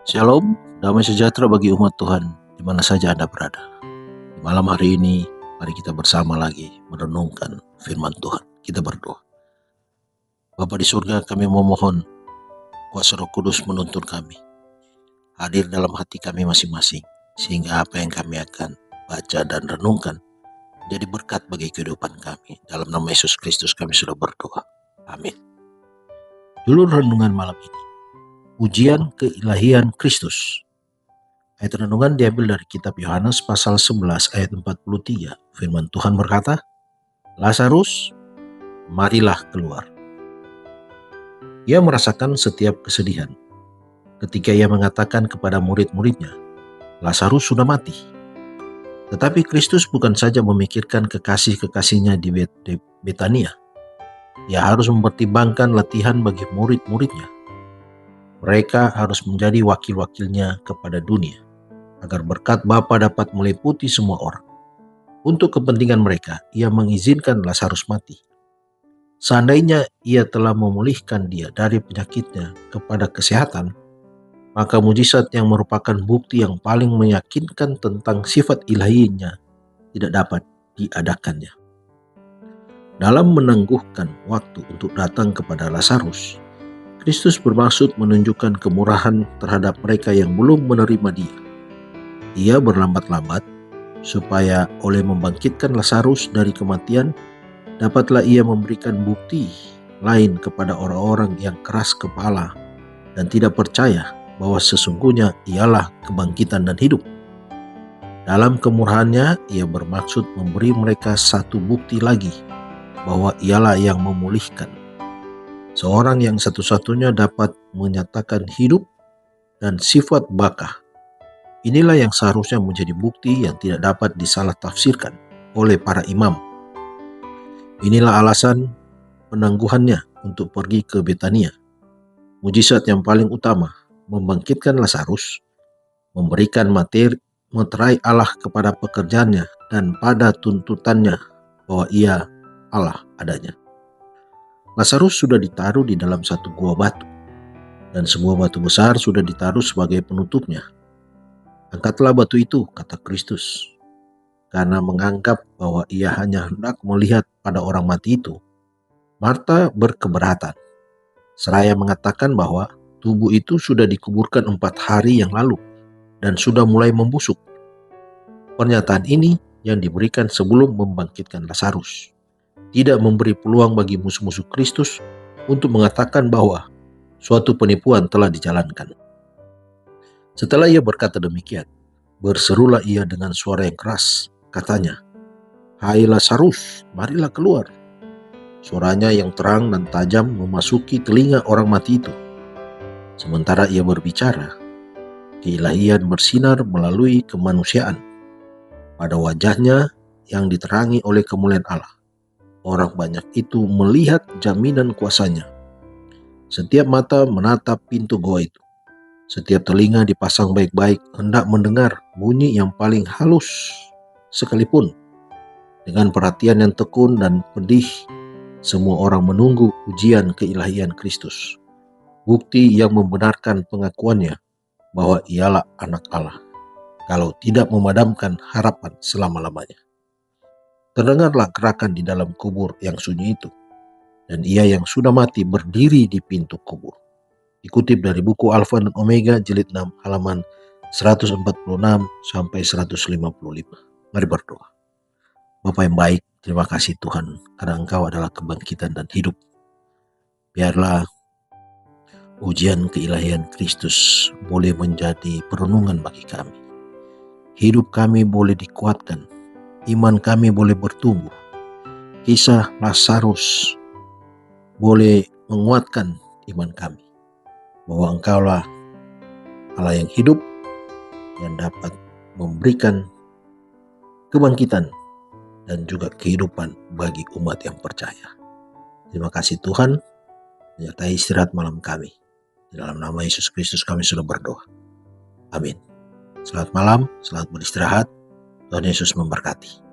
Shalom, damai sejahtera bagi umat Tuhan di mana saja Anda berada. Di malam hari ini, mari kita bersama lagi merenungkan firman Tuhan. Kita berdoa. Bapa di surga, kami memohon kuasa Roh Kudus menuntun kami, hadir dalam hati kami masing-masing, sehingga apa yang kami akan baca dan renungkan jadi berkat bagi kehidupan kami. Dalam nama Yesus Kristus kami sudah berdoa. Amin. Judul renungan malam ini, Ujian Keilahian Kristus. Ayat renungan diambil dari kitab Yohanes pasal 11 ayat 43. Firman Tuhan berkata, Lazarus, marilah keluar. Ia merasakan setiap kesedihan ketika ia mengatakan kepada murid-muridnya, Lazarus sudah mati. Tetapi Kristus bukan saja memikirkan kekasih-kekasihnya di Betania. Ia harus mempertimbangkan latihan bagi murid-muridnya. Mereka harus menjadi wakil-wakilnya kepada dunia, agar berkat Bapa dapat meliputi semua orang. Untuk kepentingan mereka, ia mengizinkan Lazarus mati. Seandainya ia telah memulihkan dia dari penyakitnya kepada kesehatan, maka mujizat yang merupakan bukti yang paling meyakinkan tentang sifat ilahinya tidak dapat diadakannya. Dalam menangguhkan waktu untuk datang kepada Lazarus, Kristus bermaksud menunjukkan kemurahan terhadap mereka yang belum menerima dia. Ia berlambat-lambat supaya oleh membangkitkan Lazarus dari kematian, dapatlah ia memberikan bukti lain kepada orang-orang yang keras kepala dan tidak percaya bahwa sesungguhnya ialah kebangkitan dan hidup. Dalam kemurahannya, ia bermaksud memberi mereka satu bukti lagi bahwa ialah yang memulihkan. Seorang yang satu-satunya dapat menyatakan hidup dan sifat baka. Inilah yang seharusnya menjadi bukti yang tidak dapat disalah tafsirkan oleh para imam. Inilah alasan penangguhannya untuk pergi ke Betania. Mujizat yang paling utama, membangkitkan Lazarus, memberikan materai Allah kepada pekerjaannya dan pada tuntutannya bahwa ia Allah adanya. Lazarus sudah ditaruh di dalam satu gua batu, dan sebuah batu besar sudah ditaruh sebagai penutupnya. Angkatlah batu itu, kata Kristus, karena menganggap bahwa ia hanya hendak melihat pada orang mati itu. Marta berkeberatan, seraya mengatakan bahwa tubuh itu sudah dikuburkan 4 hari yang lalu dan sudah mulai membusuk. Pernyataan ini yang diberikan sebelum membangkitkan Lazarus tidak memberi peluang bagi musuh-musuh Kristus untuk mengatakan bahwa suatu penipuan telah dijalankan. Setelah ia berkata demikian, berserulah ia dengan suara yang keras. Katanya, Hai Lazarus, marilah keluar. Suaranya yang terang dan tajam memasuki telinga orang mati itu. Sementara ia berbicara, keilahian bersinar melalui kemanusiaan. Pada wajahnya yang diterangi oleh kemuliaan Allah, orang banyak itu melihat jaminan kuasanya. Setiap mata menatap pintu goa itu. Setiap telinga dipasang baik-baik hendak mendengar bunyi yang paling halus sekalipun. Dengan perhatian yang tekun dan pedih, semua orang menunggu ujian keilahian Kristus. Bukti yang membenarkan pengakuannya bahwa ialah anak Allah, kalau tidak memadamkan harapan selama-lamanya. Terdengarlah gerakan di dalam kubur yang sunyi itu, dan ia yang sudah mati berdiri di pintu kubur. Dikutip dari buku Alfa dan Omega jilid 6 halaman 146 sampai 155. Mari berdoa. Bapa yang baik, terima kasih Tuhan karena Engkau adalah kebangkitan dan hidup. Biarlah ujian keilahian Kristus boleh menjadi perenungan bagi kami. Hidup kami boleh dikuatkan, iman kami boleh bertumbuh. Kisah Lazarus boleh menguatkan iman kami bahwa Engkaulah Allah yang hidup yang dapat memberikan kebangkitan dan juga kehidupan bagi umat yang percaya. Terima kasih Tuhan, menyertai istirahat malam kami. Di dalam nama Yesus Kristus kami sudah berdoa. Amin. Selamat malam, selamat beristirahat. Tuhan Yesus memberkati.